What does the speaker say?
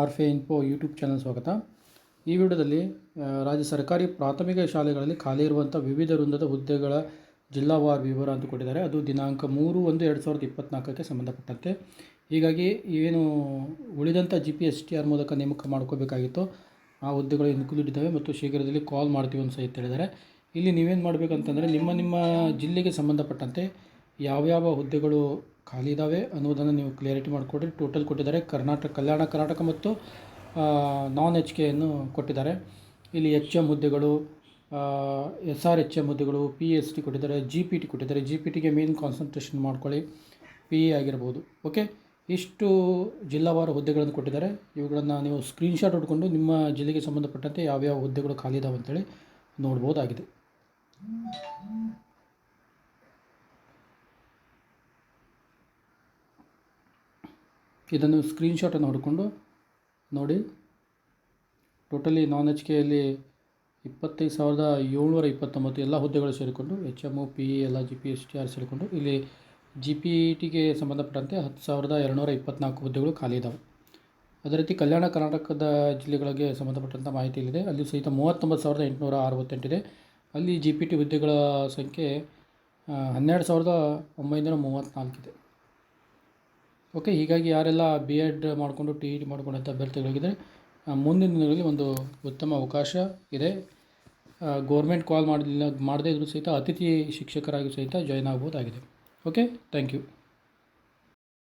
ಆರ್ಫೆ info YouTube channel ಸ್ವಾಗತ. ಈ ವಿಡಿಯೋದಲ್ಲಿ ರಾಜ್ಯ ಸರ್ಕಾರಿ ಪ್ರಾಥಮಿಕ ಶಾಲೆಗಳಲ್ಲಿ ಖಾಲಿ ಇರುವಂಥ ವಿವಿಧ ವೃಂದದ ಹುದ್ದೆಗಳ ಜಿಲ್ಲಾವಾರು ವಿವರ ಅಂತ ಕೊಟ್ಟಿದ್ದಾರೆ. ಅದು ದಿನಾಂಕ 3/1/2024ಕ್ಕೆ ಸಂಬಂಧಪಟ್ಟಂತೆ. ಹೀಗಾಗಿ ಏನು ಉಳಿದಂಥ GPSTR ಮೂಲಕ ನೇಮಕ ಮಾಡ್ಕೋಬೇಕಾಗಿತ್ತು ಆ ಹುದ್ದೆಗಳು ಇನ್ಕ್ಲೂಡ್ ಇದ್ದಾವೆ ಮತ್ತು ಶೀಘ್ರದಲ್ಲಿ ಕಾಲ್ ಮಾಡ್ತೀವಿ ಅಂತ ಸಹಿತ ಹೇಳಿದ್ದಾರೆ. ಇಲ್ಲಿ ನೀವೇನು ಮಾಡಬೇಕಂತಂದರೆ ನಿಮ್ಮ ಜಿಲ್ಲೆಗೆ ಸಂಬಂಧಪಟ್ಟಂತೆ ಯಾವ್ಯಾವ ಹುದ್ದೆಗಳು ಖಾಲಿ ಇದ್ದಾವೆ ಅನ್ನೋದನ್ನು ನೀವು ಕ್ಲಿಯರಿಟಿ ಮಾಡಿಕೊಡ್ರಿ. ಟೋಟಲ್ ಕೊಟ್ಟಿದ್ದಾರೆ. ಕಲ್ಯಾಣ ಕರ್ನಾಟಕ ಮತ್ತು ನಾನ್ HK ಯನ್ನು ಕೊಟ್ಟಿದ್ದಾರೆ. ಇಲ್ಲಿ HM ಹುದ್ದೆಗಳು, SRHM ಹುದ್ದೆಗಳು, PST ಕೊಟ್ಟಿದ್ದಾರೆ, GPT ಕೊಟ್ಟಿದ್ದಾರೆ. GPTಗೆ ಮೇನ್ ಕಾನ್ಸಂಟ್ರೇಷನ್ ಮಾಡ್ಕೊಳ್ಳಿ, PE ಆಗಿರ್ಬೋದು. ಓಕೆ, ಇಷ್ಟು ಜಿಲ್ಲಾವಾರು ಹುದ್ದೆಗಳನ್ನು ಕೊಟ್ಟಿದ್ದಾರೆ. ಇವುಗಳನ್ನು ನೀವು ಸ್ಕ್ರೀನ್ಶಾಟ್ ಹೊಡ್ಕೊಂಡು ನಿಮ್ಮ ಜಿಲ್ಲೆಗೆ ಸಂಬಂಧಪಟ್ಟಂತೆ ಯಾವ್ಯಾವ ಹುದ್ದೆಗಳು ಖಾಲಿ ಇದ್ದಾವೆ ಅಂತೇಳಿ ನೋಡ್ಬೋದಾಗಿದೆ. ಇದನ್ನು ಸ್ಕ್ರೀನ್ಶಾಟನ್ನು ಹೊಡ್ಕೊಂಡು ನೋಡಿ. ಟೋಟಲಿ ನಾನ್ HKಯಲ್ಲಿ 25,729 ಎಲ್ಲ ಹುದ್ದೆಗಳು ಸೇರಿಕೊಂಡು HM, PE ಎಲ್ಲ GPSTR ಸೇರಿಕೊಂಡು ಇಲ್ಲಿ GPTಗೆ ಸಂಬಂಧಪಟ್ಟಂತೆ 10,224 ಹುದ್ದೆಗಳು ಖಾಲಿ ಇದ್ದಾವೆ. ಅದೇ ರೀತಿ ಕಲ್ಯಾಣ ಕರ್ನಾಟಕದ ಜಿಲ್ಲೆಗಳಿಗೆ ಸಂಬಂಧಪಟ್ಟಂಥ ಮಾಹಿತಿ ಇಲ್ಲಿದೆ. ಅಲ್ಲಿ ಸಹಿತ 39,868 ಇದೆ. ಅಲ್ಲಿ GPT ಹುದ್ದೆಗಳ ಸಂಖ್ಯೆ 12,934 ಇದೆ. ಓಕೆ, ಹೀಗಾಗಿ ಯಾರೆಲ್ಲ BEd ಮಾಡಿಕೊಂಡು TET ಮಾಡ್ಕೊಂಡಂಥ ಅಭ್ಯರ್ಥಿಗಳಿಗಿದ್ರೆ ಮುಂದಿನ ದಿನಗಳಲ್ಲಿ ಒಂದು ಉತ್ತಮ ಅವಕಾಶ ಇದೆ. ಗೌರ್ಮೆಂಟ್ ಕಾಲ್ ಮಾಡದೇ ಇದ್ರೂ ಸಹಿತ ಅತಿಥಿ ಶಿಕ್ಷಕರಾಗಿ ಸಹಿತ ಜಾಯ್ನ್ ಆಗ್ಬೋದಾಗಿದೆ. Okay, thank you.